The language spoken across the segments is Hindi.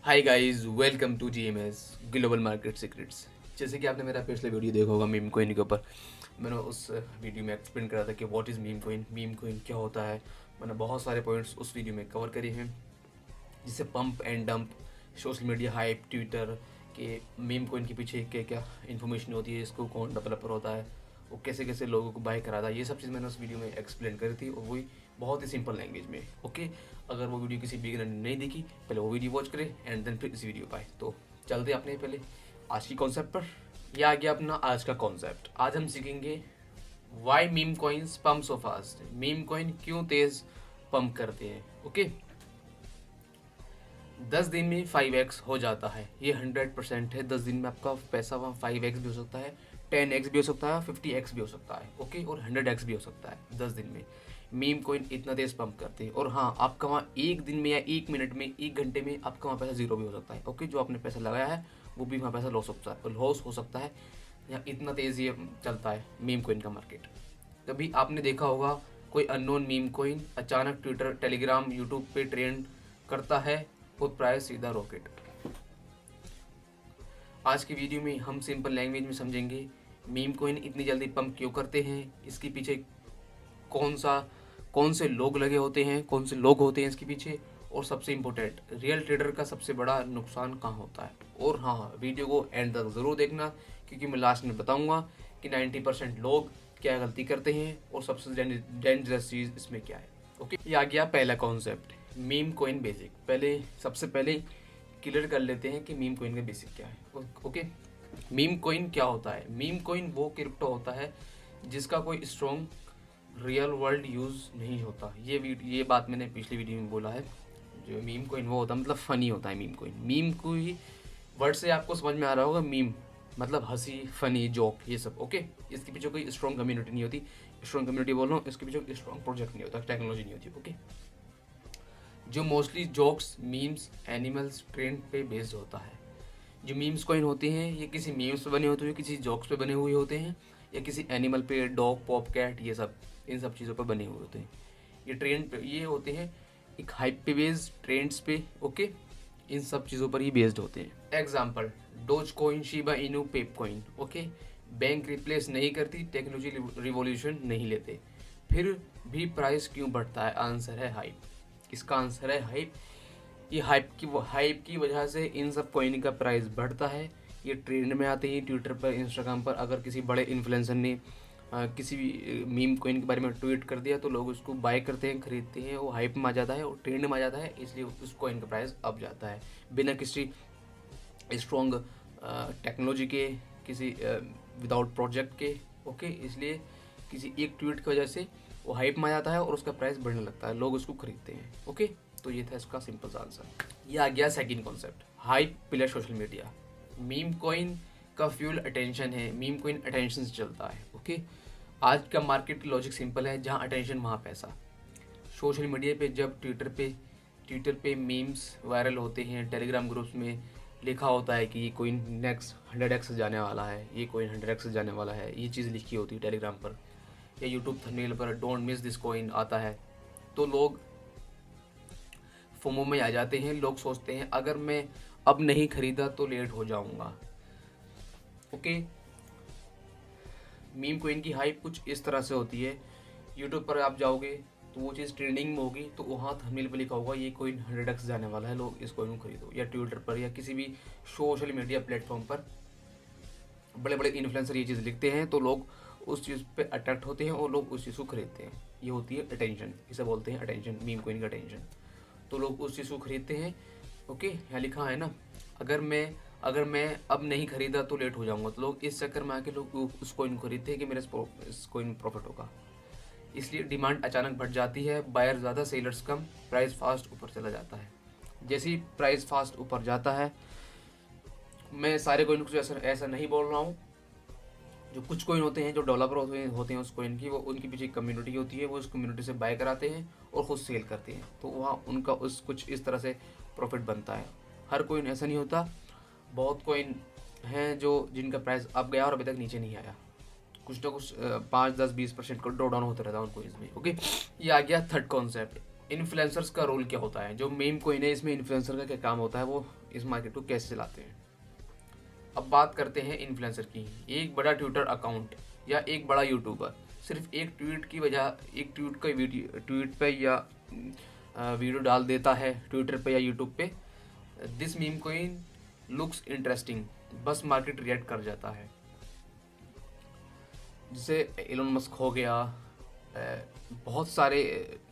Hi guys, welcome to GMS global market secrets. जैसे कि आपने मेरा पिछला वीडियो देखा होगा मीम कोइन के ऊपर। मैंने उस वीडियो में एक्सप्लेन करा था कि व्हाट इज़ मीम कोइन क्या होता है। मैंने बहुत सारे पॉइंट्स उस वीडियो में कवर करे हैं, जिससे pump and dump, social media hype, Twitter के मीम कोइन के पीछे क्या क्या इन्फॉर्मेशन होती है, इसको कौन डेवलपर होता है, वो कैसे कैसे लोगों को बाय कराता है, ये सब चीज़ मैंने उस वीडियो में एक्सप्लेन करी थी, और वही बहुत ही सिंपल लैंग्वेज में। ओके, अगर वो वीडियो किसी बिगिनर ने नहीं देखी, पहले वो वीडियो वॉच करे एंड देन फिर इस वीडियो पाए। तो चलते अपने पहले आज की कॉन्सेप्ट पर। यह आ गया अपना आज का कॉन्सेप्ट। आज हम सीखेंगे why meme coins pump so fast. Meme coin क्यों तेज पंप करते हैं। ओके, 10 दिन में 5x हो जाता है, ये 100% है। 10 दिन में आपका पैसा वहाँ 5x भी हो सकता है, 10x भी हो सकता है, 50x भी हो सकता है। ओके, और 100x भी हो सकता है 10 दिन में। मीम कॉइन इतना तेज पंप करते हैं। और हाँ, आपका वहाँ एक दिन में या एक मिनट में, एक घंटे में आपका वहाँ पैसा जीरो भी हो सकता है। ओके, जो आपने पैसा लगाया है वो भी वहाँ पैसा लॉस हो सकता है। यहाँ इतना तेज़ ये चलता है मीम कॉइन का मार्केट। कभी आपने देखा होगा कोई अननोन मीम कॉइन अचानक ट्विटर, टेलीग्राम, यूट्यूब पे ट्रेंड करता है और प्राइस सीधा रॉकेट। आज की वीडियो में हम सिंपल लैंग्वेज में समझेंगे मीम कॉइन इतनी जल्दी पंप क्यों करते हैं, इसके पीछे कौन से लोग लगे होते हैं, कौन से लोग होते हैं इसके पीछे, और सबसे इम्पोर्टेंट रियल ट्रेडर का सबसे बड़ा नुकसान कहाँ होता है। और हाँ, वीडियो को एंड तक ज़रूर देखना, क्योंकि मैं लास्ट में बताऊंगा कि 90% लोग क्या गलती करते हैं और सबसे डेंजरस चीज़ इसमें क्या है। ओके, ये आ गया पहला कॉन्सेप्ट, मीम कॉइन बेसिक। सबसे पहले क्लियर कर लेते हैं कि मीम कॉइन का बेसिक क्या है। ओके, मीम कॉइन क्या होता है। मीम कॉइन वो क्रिप्टो होता है जिसका कोई स्ट्रॉन्ग रियल वर्ल्ड यूज़ नहीं होता। ये बात मैंने पिछली वीडियो में बोला है। जो मीम कॉइन वो होता है, मतलब फ़नी होता है मीम कॉइन। मीम को ही वर्ड से आपको समझ में आ रहा होगा, मीम मतलब हंसी, फनी, जोक, ये सब। ओके, इसके पीछे कोई स्ट्रॉन्ग कम्युनिटी नहीं होती। स्ट्रॉन्ग कम्युनिटी बोल रहा हूँ, इसके पीछे स्ट्रॉन्ग प्रोजेक्ट नहीं होता, टेक्नोलॉजी नहीं होती। ओके, जो mostly jokes, memes, animals, trend पे बेस्ड होता है। जो मीम्स कॉइन होते हैं ये किसी मीम्स पे बने होते हैं, किसी जोक्स पे बने हुए होते हैं, या किसी एनिमल पे, डॉग, पॉप, कैट, ये सब, इन सब चीज़ों पर बने हुए होते हैं। ये ट्रेंड पे ये होते हैं, एक हाइप पे बेस्ड, ट्रेंड्स पे। ओके, इन सब चीज़ों पर ही बेस्ड होते हैं। Example, dose coin, Shiba Inu, पेप कॉइन। ओके, बैंक रिप्लेस नहीं करती, टेक्नोलॉजी रिवॉल्यूशन नहीं लेते, फिर भी प्राइस क्यों बढ़ता है। आंसर है हाइप। इसका आंसर है हाइप। ये हाइप की वजह से इन सब कॉइन का प्राइस बढ़ता है। ये ट्रेंड में आते हैं ट्विटर पर, इंस्टाग्राम पर। अगर किसी बड़े इन्फ्लुएंसर ने किसी भी मीम कॉइन के बारे में ट्वीट कर दिया तो लोग उसको बाय करते हैं, खरीदते हैं, वो हाइप में आ जाता है और ट्रेंड में आ जाता है, इसलिए उस कॉइन का प्राइस अप जाता है बिना किसी स्ट्रॉन्ग टेक्नोलॉजी के, किसी विदाउट प्रोजेक्ट के। ओके, इसलिए किसी एक ट्वीट की वजह से वो हाइप में आ जाता है और उसका प्राइस बढ़ने लगता है, लोग उसको खरीदते हैं। ओके, तो ये था इसका सिंपल सा आंसर। ये आ गया second concept, hype plus social media. Meme coin का फ्यूल अटेंशन है। मीम कॉइन अटेंशन से चलता है। ओके, आज का मार्केट लॉजिक सिंपल है, जहाँ अटेंशन वहाँ पैसा। सोशल मीडिया पे जब ट्विटर पे मीम्स वायरल होते हैं, टेलीग्राम ग्रुप्स में लिखा होता है कि ये कोइन नेक्स्ट 100x जाने वाला है, ये कोइन 100x जाने वाला है, ये चीज़ लिखी होती है टेलीग्राम पर, या यूट्यूब थंबनेल पर डोंट मिस दिस कॉइन आता है, तो लोग फोमो में आ जाते हैं। लोग सोचते हैं अगर मैं अब नहीं खरीदा तो लेट हो जाऊंगा। ओके, मीम कोइन की हाइप कुछ इस तरह से होती है। यूट्यूब पर आप जाओगे तो वो चीज़ ट्रेंडिंग में होगी, तो वहाँ थंबनेल पर लिखा होगा ये कोइन 100x जाने वाला है, लोग इस कोइन को खरीदो। या ट्विटर पर या किसी भी सोशल मीडिया प्लेटफॉर्म पर बड़े बड़े इन्फ्लुएंसर ये चीज़ लिखते हैं, तो लोग उस चीज़ पे अट्रैक्ट होते हैं और लोग उस चीज़ को खरीदते हैं। ये होती है अटेंशन, इसे बोलते हैं अटेंशन, मीम कोइन का अटेंशन। तो लोग उस चीज़ को खरीदते हैं। ओके, यहाँ लिखा है ना, अगर मैं अब नहीं खरीदा तो लेट हो जाऊंगा, तो लोग इस चक्कर में आके लोग उस कॉइन को खरीदते हैं कि मेरे इस कॉइन में प्रॉफिट होगा। इसलिए डिमांड अचानक बढ़ जाती है, बायर ज़्यादा, सेलर्स कम, प्राइस फास्ट ऊपर चला जाता है। जैसे ही प्राइस फास्ट ऊपर जाता है, मैं सारे कॉइन को ऐसा नहीं बोल रहा हूँ, जो कुछ कॉइन होते हैं, जो डेवलपर होते हैं उस कॉइन की, वो उनके पीछे एक कम्युनिटी होती है, वो उस कम्युनिटी से बाय कराते हैं और खुद सेल करते हैं, तो वहाँ उनका उस कुछ इस तरह से प्रॉफिट बनता है। हर कॉइन ऐसा नहीं होता, बहुत कॉइन हैं जो जिनका प्राइस अप गया और अभी तक नीचे नहीं आया, कुछ ना कुछ 5-10-20% का ड्रॉ डाउन होता रहता है उन कॉइन्स में। ओके, ये आ गया थर्ड कॉन्सेप्ट, इन्फ्लुएंसर्स का रोल क्या होता है। जो मीम कॉइन है इसमें इन्फ्लुएंसर का क्या काम होता है वो इस मार्केट को कैसे चलाते हैं। अब बात करते हैं इन्फ्लुएंसर की। एक बड़ा ट्विटर अकाउंट या एक बड़ा यूट्यूबर सिर्फ एक ट्वीट की वजह, एक ट्वीट का वीडियो ट्वीट पे या वीडियो डाल देता है ट्विटर पे या यूट्यूब पे, this meme coin looks interesting, बस मार्केट रिएक्ट कर जाता है। जैसे एलोन मस्क हो गया, बहुत सारे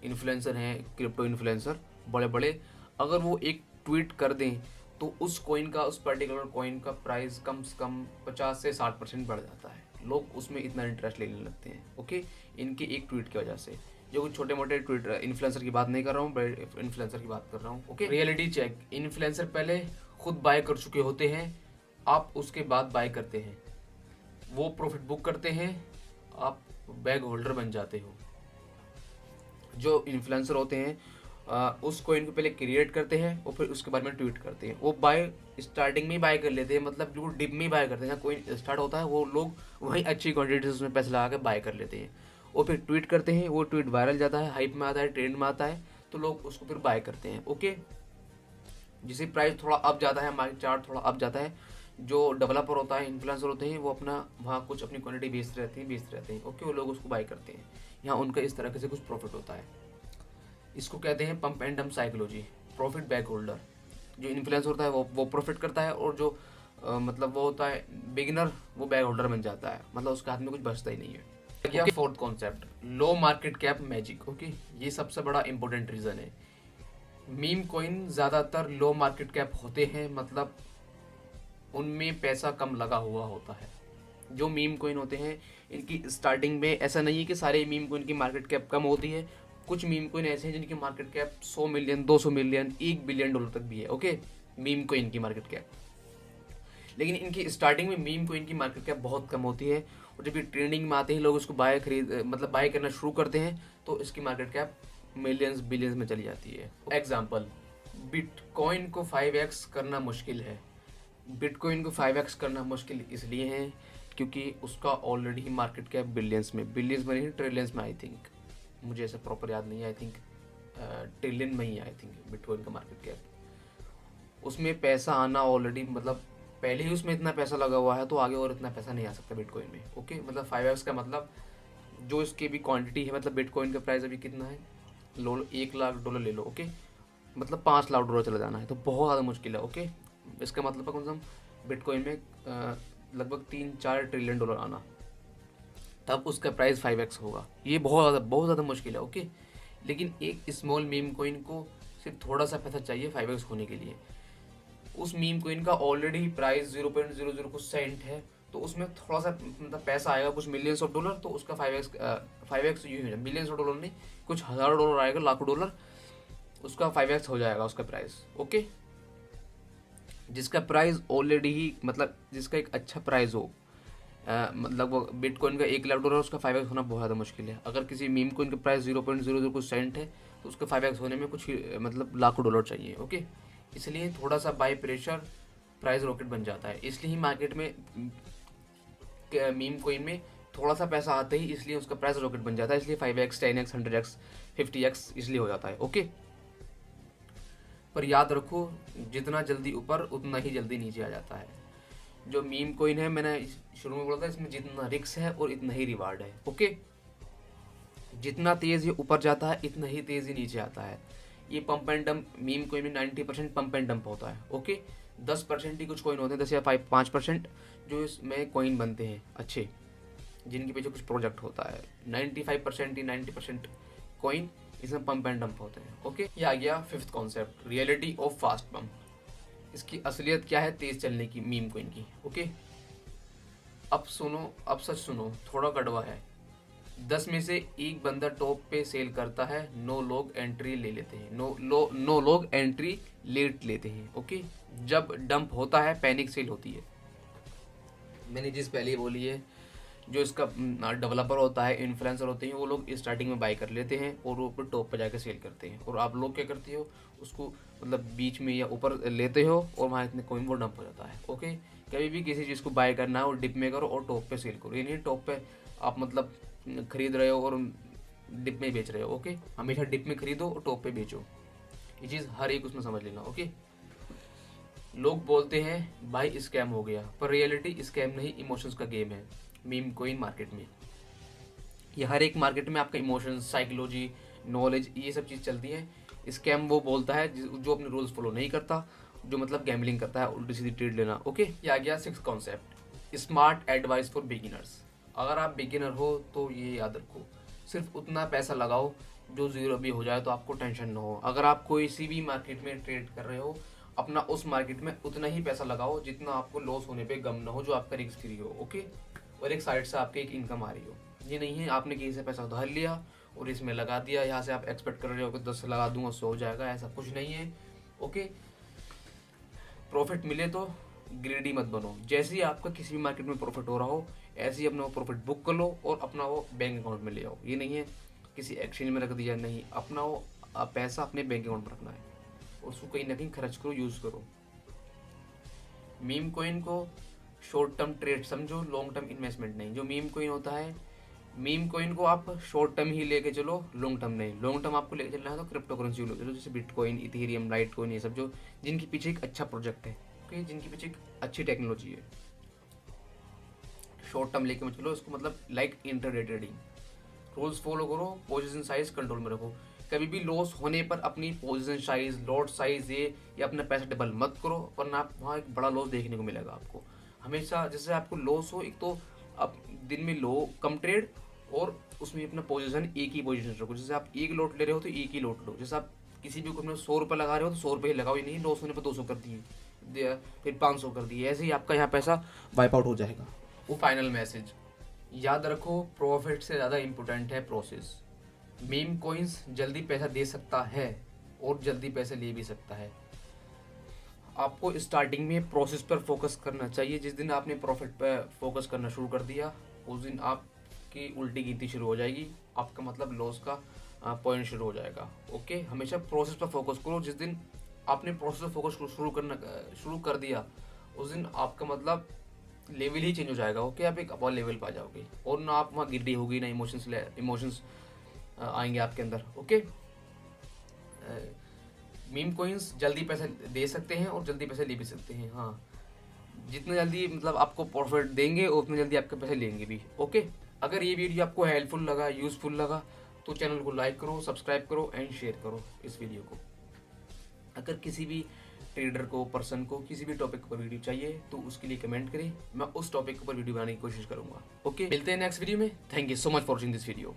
इन्फ्लुएंसर हैं, क्रिप्टो इन्फ्लुएंसर बड़े बड़े, अगर वो एक ट्वीट कर दें तो उस कॉइन का, उस पर्टिकुलर कॉइन का प्राइस कम से कम 50 से 60% बढ़ जाता है। लोग उसमें इतना इंटरेस्ट लेने लगते हैं, ओके, इनके एक ट्वीट की वजह से। जो कुछ छोटे मोटे ट्वीट इन्फ्लुएंसर की बात नहीं कर रहा हूँ, बड़े इन्फ्लुएंसर की बात कर रहा हूँ, ओके। रियलिटी चेक, इन्फ्लुएंसर पहले खुद बाय कर चुके होते हैं, आप उसके बाद बाय करते हैं, वो प्रॉफिट बुक करते हैं, आप बैग होल्डर बन जाते हो। जो इन्फ्लुएंसर होते हैं उस कॉइन को पहले क्रिएट करते हैं और फिर उसके बारे में ट्वीट करते हैं। वो बाय स्टार्टिंग में ही बाय कर लेते हैं, मतलब बिल्कुल डिप में ही बाय करते हैं। कॉइन स्टार्ट होता है वो लोग वहीं अच्छी क्वांटिटी से उसमें पैसे लगा के बाय कर लेते हैं और फिर ट्वीट करते हैं। वो ट्वीट वायरल जाता है, हाइप में आता है, ट्रेंड में आता है, तो लोग उसको फिर बाय करते हैं, ओके। जिसे प्राइस थोड़ा अप जाता है, मार्केट चार्ट थोड़ा अप जाता है, जो डेवलपर होता है, इन्फ्लुएंसर होते हैं, वो अपना वहाँ कुछ अपनी क्वांटिटी बेचते रहते हैं, ओके। वो लोग उसको बाय करते हैं, यहाँ उनका इस तरह से कुछ प्रॉफिट होता है। इसको कहते हैं pump and dump psychology, profit back holder. जो इन्फ्लुएंसर होता है वो प्रॉफिट करता है, और जो मतलब वो होता है बिगिनर, वो बैक होल्डर बन जाता है, मतलब उसके हाथ में कुछ बचता ही नहीं है। या फोर्थ कॉन्सेप्ट, लो मार्केट कैप मैजिक, ओके। ये सबसे बड़ा इंपॉर्टेंट रीजन है। मीम कॉइन ज़्यादातर लो मार्केट कैप होते हैं, मतलब उनमें पैसा कम लगा हुआ होता है। जो मीम कॉइन होते हैं इनकी स्टार्टिंग में ऐसा नहीं है कि सारे मीम कॉइन की मार्केट कैप कम होती है। कुछ मीम कॉइन ऐसे हैं जिनकी market cap 100 million, 200 million, $1 billion तक भी है, ओके, मीम कॉइन की मार्केट कैप। लेकिन इनकी स्टार्टिंग में मीम कॉइन की मार्केट कैप बहुत कम होती है, और जब ये ट्रेंडिंग में आते हैं, लोग उसको मतलब बाय करना शुरू करते हैं, तो इसकी मार्केट कैप मिलियंस बिलियंस में चली जाती है। एग्जाम्पल, बिटकॉइन को 5x करना मुश्किल है। बिटकॉइन को 5x करना मुश्किल इसलिए है क्योंकि उसका ऑलरेडी मार्केट कैप बिलियंस में नहीं ट्रिलियंस में, आई थिंक, मुझे ऐसा प्रॉपर याद नहीं है, आई थिंक ट्रिलियन में ही, आई थिंक बिटकॉइन का मार्केट कैप। उसमें पैसा आना ऑलरेडी, मतलब पहले ही उसमें इतना पैसा लगा हुआ है, तो आगे और इतना पैसा नहीं आ सकता बिटकॉइन में, ओके। मतलब 5x का मतलब जो इसकी भी क्वांटिटी है, मतलब बिटकॉइन का प्राइस अभी कितना है, लो $1 लाख ले लो, ओके, मतलब $5 लाख चला जाना है, तो बहुत ज़्यादा मुश्किल है, ओके। इसका मतलब कम से कम बिटकॉइन में लगभग 3-4 ट्रिलियन डॉलर आना, तब उसका प्राइस 5x होगा। ये बहुत ज़्यादा मुश्किल है, ओके। लेकिन एक स्मॉल मीम कॉइन को सिर्फ थोड़ा सा पैसा चाहिए 5x होने के लिए। उस मीम कॉइन का ऑलरेडी प्राइस 0.00 कुछ सेंट है, तो उसमें थोड़ा सा मतलब पैसा आएगा, कुछ मिलियंस ऑफ डॉलर, तो उसका 5x यूँ मिलियंस ऑफ डॉलर नहीं, कुछ $1000 आएगा, लाखों डॉलर, उसका 5x हो जाएगा उसका प्राइस, ओके। जिसका प्राइस ऑलरेडी ही, मतलब जिसका एक अच्छा प्राइस हो, मतलब वो बिटकॉइन का $1 लाख, उसका 5x होना बहुत ज़्यादा मुश्किल है। अगर किसी मीम कॉइन का प्राइस 0.00 कुछ सेंट है, तो उसका 5x होने में कुछ मतलब लाखों डॉलर चाहिए, ओके। इसलिए थोड़ा सा बाय प्रेशर प्राइस रॉकेट बन जाता है। इसलिए ही मार्केट में मीम कॉइन में थोड़ा सा पैसा आते ही इसलिए उसका प्राइस रॉकेट बन जाता है, इसलिए 5x, 10x, 100x, 50x इसलिए हो जाता है, ओके। पर याद रखो, जितना जल्दी ऊपर उतना ही जल्दी नीचे आ जाता है। जो मीम कॉइन है, मैंने शुरू में बोला था, इसमें जितना रिस्क है और इतना ही रिवार्ड है, ओके। जितना तेज ये ऊपर जाता है, इतना ही तेज ही नीचे आता है। ये pump and dump, meme coin में 90% पंप एंड डंप होता है, ओके। 10% ही कुछ कॉइन होते हैं, 10 या 5% जो इसमें कॉइन बनते हैं अच्छे, जिनके पीछे कुछ प्रोजेक्ट होता है। 95% ही 90% कॉइन इसमें पंप एंड डंप होते हैं, ओके। ये आ गया fifth concept, reality of fast pump. इसकी असलियत क्या है तेज चलने की मीम कॉइन की, ओके। अब सुनो, अब सच सुनो, थोड़ा कड़वा है। 10 में से एक बंदा टॉप पे सेल करता है, 9 लोग एंट्री ले लेते हैं, 9 लोग एंट्री लेट लेते हैं, ओके। जब डंप होता है, पैनिक सेल होती है। मैंने जिस पहले ही बोली है, जो इसका डेवलपर होता है, इन्फ्लुएंसर होते हैं, वो लोग स्टार्टिंग में बाय कर लेते हैं और वो ऊपर टॉप पर जाकर सेल करते हैं। और आप लोग क्या करते हो, उसको मतलब बीच में या ऊपर लेते हो और वहाँ इतने कोइन वो डंप हो जाता है, ओके। कभी भी किसी चीज़ को बाय करना है और डिप में करो और टॉप पे सेल करो, ये नहीं टॉप पे आप मतलब खरीद रहे हो और डिप में बेच रहे हो, ओके। हमेशा डिप में खरीदो और टॉप पे बेचो, ये चीज़ हर एक उसमें समझ लेना, ओके। लोग बोलते हैं भाई स्कैम हो गया, पर रियलिटी स्कैम नहीं, इमोशंस का गेम है। मीम कोइन मार्केट में, ये हर एक मार्केट में आपका इमोशंस, साइकोलॉजी, नॉलेज, ये सब चीज़ चलती है। स्कैम वो बोलता है जो अपने रूल्स फॉलो नहीं करता, जो मतलब गैम्बलिंग करता है, उल्टी सीधी ट्रेड लेना। ओके, ये आ गया 6 concept, smart advice for beginners. अगर आप बिगिनर हो तो ये याद रखो, सिर्फ उतना पैसा लगाओ जो जीरो भी हो जाए तो आपको टेंशन ना हो। अगर आप कोई सी भी मार्केट में ट्रेड कर रहे हो, अपना उस मार्केट में उतना ही पैसा लगाओ जितना आपको लॉस होने पे गम ना हो, जो आपका रिस्क फ्री हो। ओके, और एक साइड से आपकी एक इनकम आ रही हो। ये नहीं है आपने किसी से पैसा उधार लिया और इसमें लगा दिया, यहाँ से आप एक्सपेक्ट कर रहे हो कि 10 लगा दूंगा 100 हो जाएगा, ऐसा कुछ नहीं है। ओके, प्रॉफिट मिले तो ग्रेडी मत बनो। जैसे ही आपका किसी भी मार्केट में प्रॉफिट हो रहा हो, ऐसे ही अपना वो प्रॉफिट बुक कर लो और अपना वो बैंक अकाउंट में ले आओ। ये नहीं है किसी एक्सचेंज में रख दिया, नहीं, अपना वो पैसा अपने बैंक अकाउंट में रखना है और उसको कहीं ना कहीं खर्च करो, यूज़ करो। मीम कोइन को शॉर्ट टर्म ट्रेड समझो, लॉन्ग टर्म इन्वेस्टमेंट नहीं। जो मीम कोइन होता है, मीम कोइन को आप शॉर्ट टर्म ही लेके चलो, लॉन्ग टर्म नहीं। लॉन्ग टर्म आपको लेके चलना है तो क्रिप्टो करेंसी लो चलो, जैसे बिटकॉइन, इथेरियम, लाइट कॉइन, ये सब जो जिनके पीछे एक अच्छा प्रोजेक्ट है, ओके, जिनके पीछे एक अच्छी टेक्नोलॉजी है। शॉर्ट टर्म लेके मत चलो इसको, मतलब like intraday trading. Rules follow करो, पोजीशन साइज कंट्रोल में रखो। कभी भी लॉस होने पर अपनी पोजीशन साइज, लॉट साइज ये या अपना पैसा डबल मत करो, वरना आप वहाँ एक बड़ा लॉस देखने को मिलेगा आपको। हमेशा जैसे आपको लॉस हो, एक तो आप दिन में लो कम ट्रेड और उसमें अपना पोजीशन एक ही पोजीशन रखो। जैसे आप एक लॉट ले रहे हो तो एक ही लॉट लो। जैसे आप किसी भी को 100 रुपये लगा रहे हो तो 100 रुपये ही लगाओ, ही नहीं लॉस होने पर 200 कर दिए, फिर 500 कर दिए, ऐसे ही आपका यहाँ पैसा वाइप आउट हो जाएगा। वो फाइनल मैसेज याद रखो, प्रॉफिट से ज़्यादा इम्पोर्टेंट है प्रोसेस। मीम कोइंस जल्दी पैसा दे सकता है और जल्दी पैसे ले भी सकता है। आपको स्टार्टिंग में प्रोसेस पर फोकस करना चाहिए। जिस दिन आपने प्रॉफिट पर फोकस करना शुरू कर दिया, उस दिन आपकी उल्टी गिनती शुरू हो जाएगी, आपका मतलब लॉस का पॉइंट शुरू हो जाएगा। ओके, हमेशा प्रोसेस पर फोकस करो। जिस दिन आपने प्रोसेस पर फोकस शुरू कर दिया, उस दिन आपका मतलब लेवल ही चेंज हो जाएगा। ओके, आप एक अपॉर लेवल पर आ जाओगे और ना आप वहाँ गिड्डी होगी, ना इमोशंस आएंगे आपके अंदर। ओके, मीम कोइंस जल्दी पैसे दे सकते हैं और जल्दी पैसे ले भी सकते हैं। हाँ, जितने जल्दी मतलब आपको प्रॉफिट देंगे उतने जल्दी आपके पैसे लेंगे भी। ओके, अगर ये वीडियो आपको हेल्पफुल लगा, यूज़फुल लगा, तो चैनल को लाइक करो, सब्सक्राइब करो एंड शेयर करो इस वीडियो को। अगर किसी भी ट्रेडर को, पर्सन को किसी भी टॉपिक पर वीडियो चाहिए तो उसके लिए कमेंट करें, मैं उस टॉपिक पर वीडियो बनाने की कोशिश करूंगा। ओके, मिलते हैं नेक्स्ट वीडियो में। Thank you so much for watching this video.